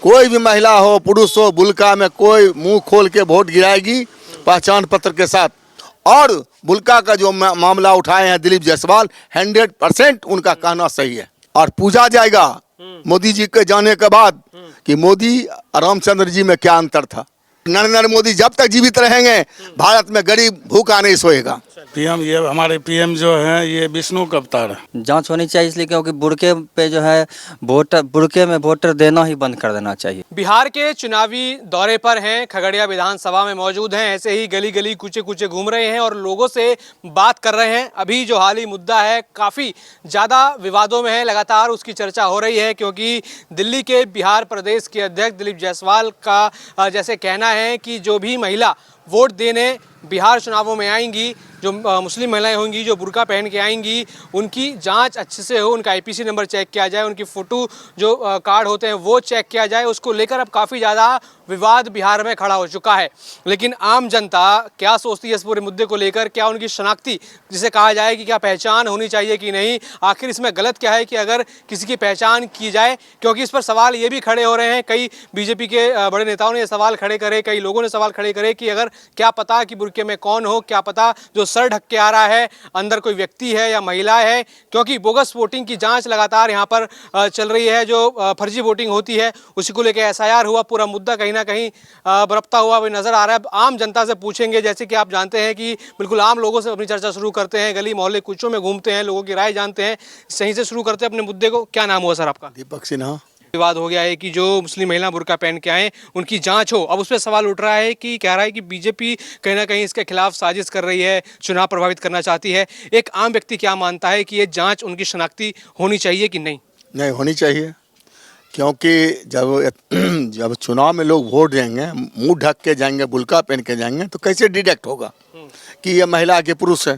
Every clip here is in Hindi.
कोई भी महिला हो पुरुष हो बुल्का में कोई मुंह खोल के वोट गिराएगी पहचान पत्र के साथ। और बुल्का का जो मामला उठाए हैं दिलीप जायसवाल 100% उनका कहना सही है। और पूछा जाएगा मोदी जी के जाने के बाद कि मोदी और रामचंद्र जी में क्या अंतर था। नरेंद्र मोदी जब तक जीवित रहेंगे भारत में गरीब भूखा नहीं सोएगा। पीएम ये हमारे पीएम जो हैं ये विष्णु का अवतार है। जांच होनी चाहिए इसलिए क्योंकि बुर्के पे जो है बुर्के में वोटर देना ही बंद कर देना चाहिए। बिहार के चुनावी दौरे पर हैं, खगड़िया विधानसभा में मौजूद हैं, ऐसे ही गली गली कूचे कूचे घूम रहे हैं और लोगों से बात कर रहे हैं। अभी जो हाली मुद्दा है काफ़ी ज़्यादा विवादों में है, लगातार उसकी चर्चा हो रही है क्योंकि दिल्ली के बिहार प्रदेश के अध्यक्ष दिलीप जायसवाल का जैसे कहना है कि जो भी महिला वोट देने बिहार चुनावों में आएंगी, जो मुस्लिम महिलाएं होंगी जो बुर्का पहन के आएंगी, उनकी जांच अच्छे से हो, उनका आईपीसी नंबर चेक किया जाए, उनकी फ़ोटो जो कार्ड होते हैं वो चेक किया जाए। उसको लेकर अब काफ़ी ज़्यादा विवाद बिहार में खड़ा हो चुका है। लेकिन आम जनता क्या सोचती है इस पूरे मुद्दे को लेकर? क्या उनकी शनाख्ती जिसे कहा जाए कि क्या पहचान होनी चाहिए कि नहीं? आखिर इसमें गलत क्या है कि अगर किसी की पहचान की जाए? क्योंकि इस पर सवाल ये भी खड़े हो रहे हैं, कई बीजेपी के बड़े नेताओं ने ये सवाल खड़े करे, कई लोगों ने सवाल खड़े करे कि अगर क्या पता कि बुर्के में कौन हो, क्या पता जो सर ढक के आ रहा है अंदर कोई व्यक्ति है या महिला है। क्योंकि बोगस वोटिंग की जांच लगातार यहाँ पर चल रही है, जो फर्जी वोटिंग होती है उसी को लेकर एसआईआर हुआ, पूरा मुद्दा कहीं ना कहीं बरपता हुआ भी नजर आ रहा है। अब आम जनता से पूछेंगे, जैसे कि आप जानते हैं कि बिल्कुल आम लोगों से अपनी चर्चा शुरू करते हैं, गली मोहल्ले कूचों में घूमते हैं, लोगों की राय जानते हैं, सही से शुरू करते हैं अपने मुद्दे को। क्या नाम हुआ सर आपका? दीपक सिन्हा। विवाद हो गया है कि जो मुस्लिम महिला बुर्का पहन के आए उनकी जांच हो। अब उस पर सवाल उठ रहा है कि कह रहा है कि बीजेपी कहीं ना कहीं इसके खिलाफ साजिश कर रही है, चुनाव प्रभावित करना चाहती है। एक आम व्यक्ति क्या मानता है कि ये जांच उनकी शनाख्ती होनी चाहिए कि नहीं? नहीं होनी चाहिए, क्योंकि जब चुनाव में लोग वोट देंगे मुंह ढक के जाएंगे बुल्का पहन के जाएंगे तो कैसे डिटेक्ट होगा कि ये महिला के पुरुष है।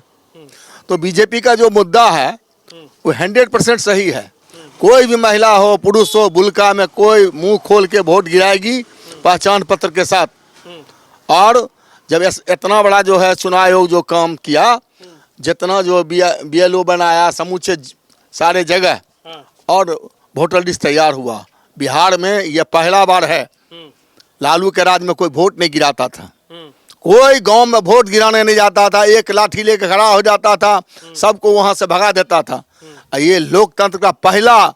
तो बीजेपी का जो मुद्दा है वो 100% सही है। कोई भी महिला हो पुरुष हो बुल्का में कोई मुंह खोल के वोट गिराएगी पहचान पत्र के साथ। और जब इतना बड़ा जो है चुनाव आयोग जो काम किया, जितना जो BLO बनाया समूचे सारे जगह और वोटर लिस्ट तैयार हुआ, बिहार में यह पहला बार है। लालू के राज में कोई वोट नहीं गिराता था, कोई गांव में वोट गिराने नहीं जाता था, एक लाठी लेकर खड़ा हो जाता था, सबको वहां से भगा देता था। ये लोकतंत्र का पहला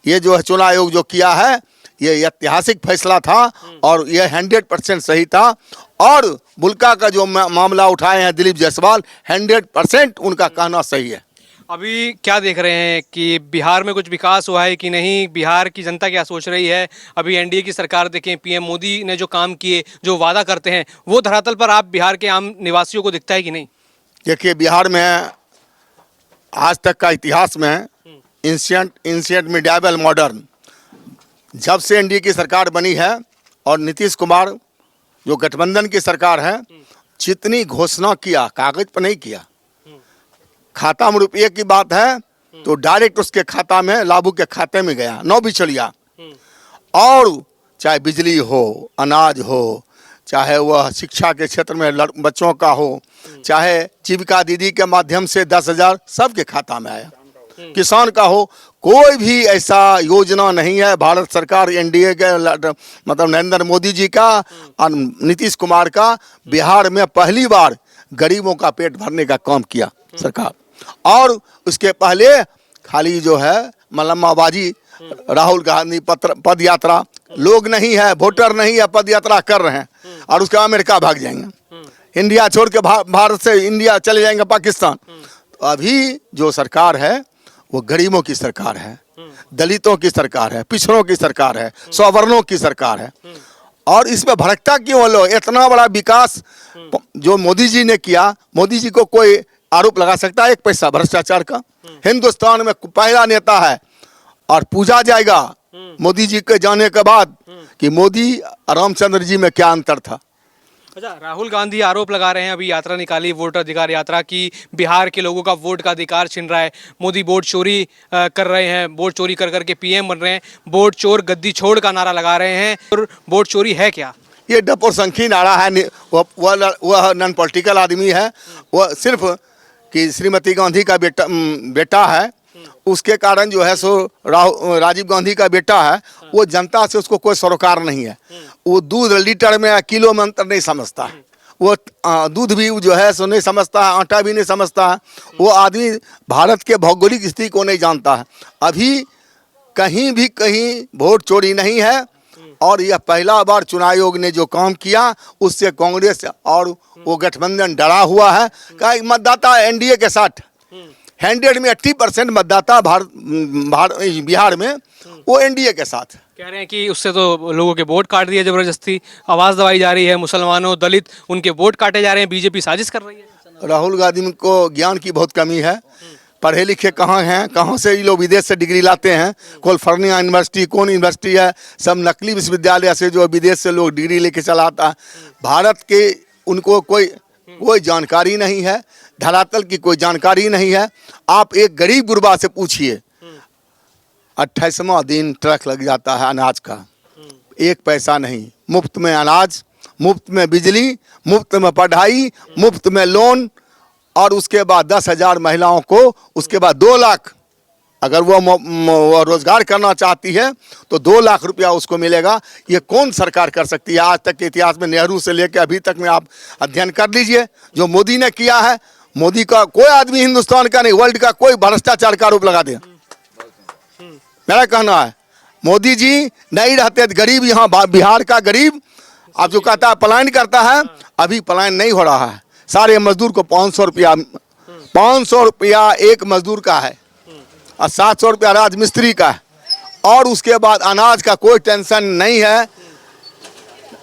ये जो है चुनाव आयोग जो किया है ये ऐतिहासिक फैसला था और ये 100% सही था। और बुल्का का जो मामला उठाए हैं दिलीप जायसवाल 100% उनका कहना सही है। अभी क्या देख रहे हैं कि बिहार में कुछ विकास हुआ है कि नहीं? बिहार की जनता क्या सोच रही है? अभी एनडीए की सरकार देखें, पीएम मोदी ने जो काम किए, जो वादा करते हैं, वो धरातल पर आप बिहार के आम निवासियों को दिखता है कि नहीं? देखिए बिहार में आज तक का इतिहास में इंसिएंट मिडाइवल मॉडर्न जब से एनडीए की सरकार बनी है और नीतीश कुमार जो गठबंधन की सरकार है, जितनी घोषणा किया कागज पर नहीं किया। खाता में रुपये की बात है तो डायरेक्ट उसके खाता में लाभू के खाते में गया, 9 बिचौलिया। और चाहे बिजली हो, अनाज हो, चाहे वह शिक्षा के क्षेत्र में बच्चों का हो, चाहे जीविका दीदी के माध्यम से 10,000 सबके खाता में आया, किसान का हो, कोई भी ऐसा योजना नहीं है भारत सरकार एनडीए के मतलब नरेंद्र मोदी जी का और नीतीश कुमार का बिहार में पहली बार गरीबों का पेट भरने का काम किया सरकार। और उसके पहले खाली जो है मलम्माबाजी, राहुल गांधी पद यात्रा, लोग नहीं है, वोटर नहीं है, पद यात्रा कर रहे हैं और उसके अमेरिका भाग जाएंगे, इंडिया छोड़ के भारत से इंडिया चले जाएंगे पाकिस्तान। तो अभी जो सरकार है वो गरीबों की सरकार है, दलितों की सरकार है, पिछड़ों की सरकार है, सवर्णों की सरकार है। और इसमें भड़कता क्यों लो? इतना बड़ा विकास जो मोदी जी ने किया, मोदी जी को कोई आरोप लगा सकता है एक पैसा भ्रष्टाचार का? हिंदुस्तान में पहला नेता है और पूछा जाएगा मोदी जी के जाने के बाद कि मोदी और रामचंद्र जी में क्या अंतर था। अच्छा, राहुल गांधी आरोप लगा रहे हैं, अभी यात्रा निकाली वोट अधिकार यात्रा की, बिहार के लोगों का वोट का अधिकार छीन रहा है, मोदी वोट चोरी कर रहे हैं, वोट चोरी कर करके पीएम बन रहे हैं, वोट चोर गद्दी छोड़ का नारा लगा रहे हैं। और वोट चोरी है क्या? ये डपोरसंखी नारा है। वह नॉन पॉलिटिकल आदमी है, वह सिर्फ कि श्रीमती गांधी का बेटा है, उसके कारण जो है सो राजीव गांधी का बेटा है, वो जनता से उसको कोई सरोकार नहीं है। वो दूध लीटर में या किलो में अंतर नहीं समझता है। वो दूध भी जो है सो नहीं समझता है, आटा भी नहीं समझता है। वो आदमी भारत के भौगोलिक स्थिति को नहीं जानता है। अभी कहीं भी कहीं वोट चोरी नहीं है, और यह पहला बार चुनाव आयोग ने जो काम किया उससे कांग्रेस और वो गठबंधन डरा हुआ है। कि मतदाता एनडीए के साथ 100 में 80% मतदाता बिहार में वो एनडीए के साथ। कह रहे हैं कि उससे तो लोगों के वोट काट दिए, जबरदस्ती आवाज़ दबाई जा रही है, मुसलमानों दलित उनके वोट काटे जा रहे हैं, बीजेपी साजिश कर रही है। राहुल गांधी को ज्ञान की बहुत कमी है। पढ़े लिखे कहाँ हैं, कहाँ से ये लोग विदेश से डिग्री लाते हैं। कैलिफोर्निया यूनिवर्सिटी कौन यूनिवर्सिटी है, सब नकली विश्वविद्यालय से जो विदेश से लोग डिग्री लेके चला आता है। भारत के उनको कोई जानकारी नहीं है, धरातल की कोई जानकारी नहीं है। आप एक गरीब गुरबा से पूछिए, 28वां दिन ट्रक लग जाता है अनाज का, एक पैसा नहीं। मुफ्त में अनाज, मुफ्त में बिजली, मुफ्त में पढ़ाई, मुफ्त में लोन, और उसके बाद 10,000 महिलाओं को, उसके बाद 2 लाख। अगर वो रोजगार करना चाहती है तो 2 लाख रुपया उसको मिलेगा। ये कौन सरकार कर सकती है? आज तक के इतिहास में नेहरू से लेकर अभी तक में आप अध्ययन कर लीजिए जो मोदी ने किया है। मोदी का कोई आदमी हिंदुस्तान का नहीं, वर्ल्ड का कोई भ्रष्टाचार का आरोप लगा दे। मेरा कहना है मोदी जी नहीं रहते तो गरीब, यहाँ बिहार का गरीब आप जो कहता है पलायन करता है, अभी पलायन नहीं हो रहा है। सारे मजदूर को 500 रुपया एक मजदूर का है, और 700 रुपया राजमिस्त्री का है। और उसके बाद अनाज का कोई टेंशन नहीं है,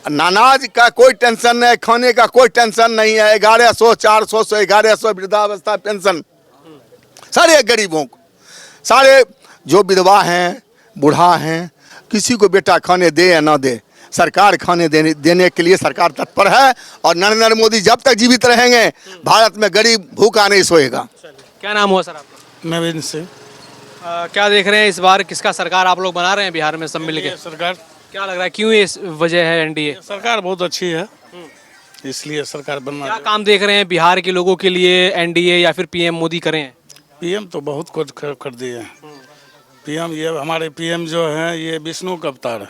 अनाज का कोई टेंशन नहीं, खाने का कोई टेंशन नहीं है। 1100, 400 से 1100 वृद्धावस्था पेंशन सारे गरीबों को, सारे जो विधवा हैं, बूढ़ा हैं, किसी को बेटा खाने दे या ना दे, सरकार खाने देने के लिए सरकार तत्पर है। और नरेंद्र मोदी जब तक जीवित रहेंगे भारत में गरीब भूखा नहीं सोएगा। क्या नाम हुआ सर आपका? नवीन से। क्या देख रहे हैं इस बार किसका सरकार आप लोग बना रहे हैं बिहार में सब मिल के? सरकार क्या लग रहा है क्यों ये वजह है एनडीए? सरकार बहुत अच्छी है, इसलिए सरकार बनना। क्या काम देख रहे हैं बिहार के लोगों के लिए एनडीए या फिर पीएम मोदी करें? पीएम तो बहुत कुछ कर दिए हैं। पीएम ये हमारे पीएम जो हैं ये विष्णु का अवतार है।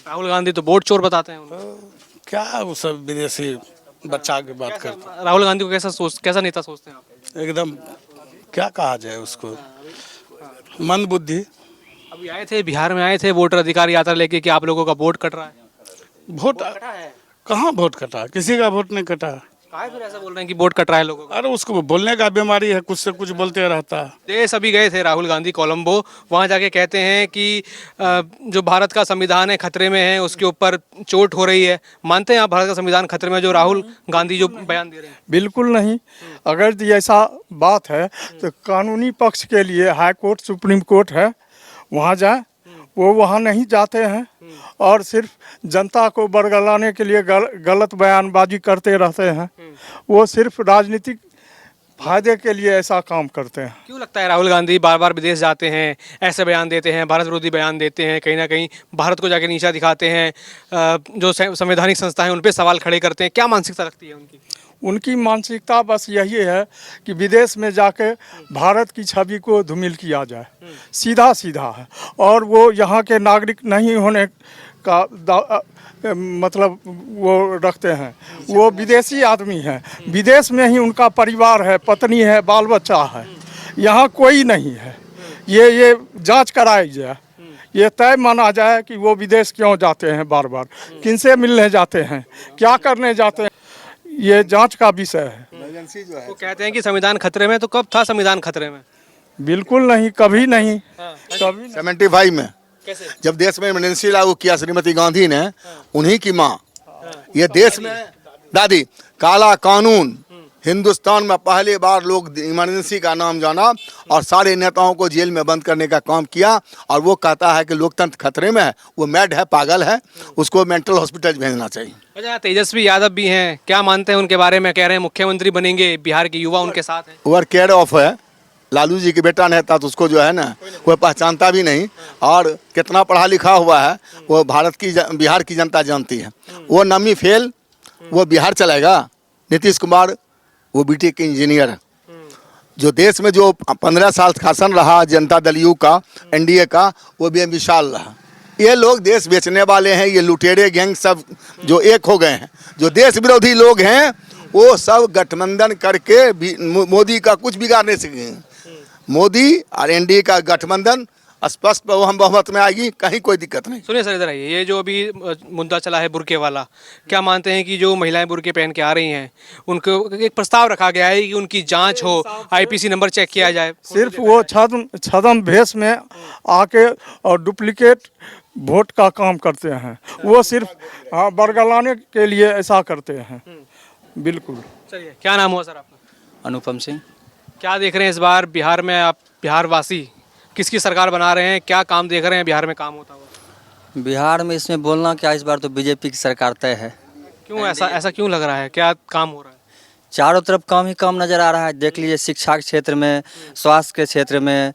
राहुल गांधी तो वोट चोर बताते हैं उनको। क्या वो सब विदेशी बच्चा की बात करते हैं। राहुल गांधी को कैसा नेता सोचते हैं आप? एकदम क्या कहा जाए उसको, मंदबुद्धि। अभी आए थे बिहार में, आए थे वोटर अधिकार यात्रा लेके कि आप लोगों का वोट कट रहा है। वोट कहाँ वोट कटा, किसी का वोट नहीं कटा। काहे फिर ऐसा बोल रहे हैं कि वोट कट रहा है लोगों का? अरे उसको बोलने का बीमारी है, कुछ से कुछ बोलते रहता है। देश अभी गए थे राहुल गांधी कोलंबो, वहाँ जाके कहते हैं कि जो भारत का संविधान है खतरे में है, उसके ऊपर चोट हो रही है। मानते हैं आप भारत का संविधान खतरे में, जो राहुल गांधी जो बयान दे रहे हैं? बिल्कुल नहीं। अगर ये ऐसा बात है तो कानूनी पक्ष के लिए हाई कोर्ट, सुप्रीम कोर्ट है, वहाँ जाए। वो वहाँ नहीं जाते हैं और सिर्फ जनता को बरगलाने के लिए गलत बयानबाजी करते रहते हैं। वो सिर्फ राजनीतिक फायदे के लिए ऐसा काम करते हैं। क्यों लगता है राहुल गांधी बार बार विदेश जाते हैं, ऐसे बयान देते हैं, भारत विरोधी बयान देते हैं, कहीं ना कहीं भारत को जाके नीचा दिखाते हैं, जो संवैधानिक संस्था है उन पर सवाल खड़े करते हैं? क्या मानसिकता रखती है उनकी? उनकी मानसिकता बस यही है कि विदेश में जाके भारत की छवि को धूमिल किया जाए, सीधा सीधा है। और वो यहाँ के नागरिक नहीं होने का मतलब वो रखते हैं। वो विदेशी आदमी हैं, विदेश में ही उनका परिवार है, पत्नी है, बाल बच्चा है, यहाँ कोई नहीं है। ये जांच कराई जाए, ये तय माना जाए कि वो विदेश क्यों जाते हैं, बार बार किनसे मिलने जाते हैं, क्या करने जाते हैं, ये जांच का विषय है। वो कहते हैं कि संविधान खतरे में, तो कब था संविधान खतरे में? बिल्कुल नहीं, कभी नहीं, कभी नहीं। 75 में कैसे? जब देश में इमरजेंसी लागू किया श्रीमती गांधी ने, उन्हीं की माँ, ये देश में दादी काला कानून, हिंदुस्तान में पहली बार लोग इमरजेंसी का नाम जाना और सारे नेताओं को जेल में बंद करने का काम किया। और वो कहता है कि लोकतंत्र खतरे में है, वो मैड है, पागल है, उसको मेंटल हॉस्पिटल भेजना चाहिए। अच्छा, तेजस्वी यादव भी हैं, क्या मानते हैं उनके बारे में? कह रहे हैं मुख्यमंत्री बनेंगे, बिहार के युवा उनके साथ हैं। ओवर केयर ऑफ है, लालू जी के बेटा नहीं था तो उसको जो है ना कोई पहचानता भी नहीं, और कितना पढ़ा लिखा हुआ है वो बिहार की जनता जानती है। वो नमी फेल, वो बिहार चलेगा। नीतीश कुमार वो बीटेक इंजीनियर है, जो देश में जो 15 साल शासन रहा जनता दल यू का, एनडीए का, वो भी विशाल रहा। ये लोग देश बेचने वाले हैं, ये लुटेरे गैंग सब जो एक हो गए हैं, जो देश विरोधी लोग हैं, वो सब गठबंधन करके मोदी का कुछ बिगाड़ नहीं सकेंगे। मोदी और एनडीए का गठबंधन स्पष्ट बहुमत में आएगी, कहीं कोई दिक्कत नहीं। सुनिए सर, इधर आइए। ये जो अभी मुद्दा चला है बुर्के वाला, क्या मानते हैं कि जो महिलाएं बुर्के पहन के आ रही हैं, उनको एक प्रस्ताव रखा गया है कि उनकी जांच हो, आईपीसी नंबर चेक किया जाए। सिर्फ वो छद्म भेष में आके और डुप्लीकेट वोट का काम करते हैं। वो सिर्फ बरगलाने के लिए ऐसा करते हैं। बिल्कुल। चलिए, क्या नाम हुआ सर आपका? अनुपम सिंह। क्या देख रहे हैं इस बार बिहार में? आप बिहार वासी किसकी सरकार बना रहे हैं? क्या काम देख रहे हैं बिहार में काम होता हुआ? बिहार में इसमें बोलना क्या, इस बार तो बीजेपी की सरकार तय है। क्यों ऐसा क्यों लग रहा है? क्या काम हो रहा है? चारों तरफ काम ही काम नज़र आ रहा है। देख लीजिए, शिक्षा के क्षेत्र में, स्वास्थ्य के क्षेत्र में,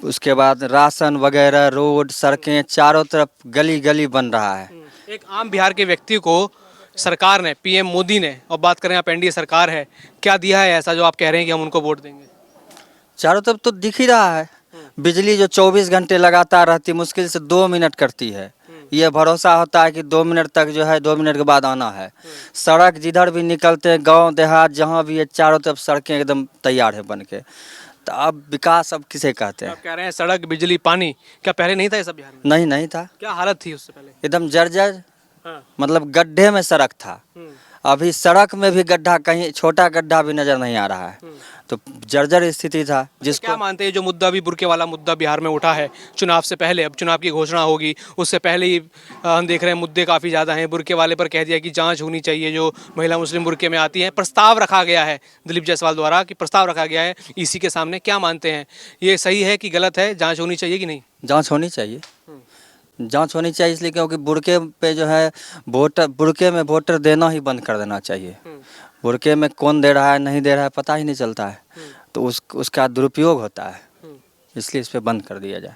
उसके बाद राशन वगैरह, रोड, सड़कें, चारों तरफ गली गली बन रहा है। एक आम बिहार के व्यक्ति को सरकार ने, पीएम मोदी ने, और बात करें आप एनडीए सरकार है, क्या दिया है ऐसा जो आप कह रहे हैं कि हम उनको वोट देंगे? चारों तरफ तो दिख ही रहा है। बिजली जो 24 घंटे लगातार रहती, मुश्किल से 2 मिनट करती है। ये भरोसा होता है कि 2 मिनट तक जो है, 2 मिनट के बाद आना है। सड़क जिधर भी निकलते हैं, गांव देहात जहां भी है, चारों तरफ सड़कें एकदम तैयार है बन के। तो अब विकास अब किसे कहते हैं? आप कह रहे हैं सड़क, बिजली, पानी, क्या पहले नहीं था ये सब बिहार में? नहीं था। क्या हालत थी उससे पहले? एकदम जर्जर, हाँ। मतलब गड्ढे में सड़क था। अभी सड़क में भी गड्ढा, कहीं छोटा गड्ढा भी नजर नहीं आ रहा है। तो जर्जर स्थिति था। जिसको क्या मानते हैं जो मुद्दा भी बुर्के वाला मुद्दा बिहार में उठा है चुनाव से पहले, अब चुनाव की घोषणा होगी उससे पहले ही हम देख रहे हैं मुद्दे काफ़ी ज़्यादा हैं। बुर्के वाले पर कह दिया कि जांच होनी चाहिए, जो महिला मुस्लिम बुर्के में आती हैं। प्रस्ताव रखा गया है दिलीप जायसवाल द्वारा कि प्रस्ताव रखा गया है ईसी के सामने। क्या मानते हैं, ये सही है कि गलत है? जाँच होनी चाहिए कि नहीं? जांच होनी चाहिए। जांच होनी चाहिए इसलिए क्योंकि बुर्के पे जो है बुर्के में वोटर देना ही बंद कर देना चाहिए। बुर्के में कौन दे रहा है नहीं दे रहा है पता ही नहीं चलता है। तो उसका दुरुपयोग होता है, इसलिए इस पे बंद कर दिया जाए।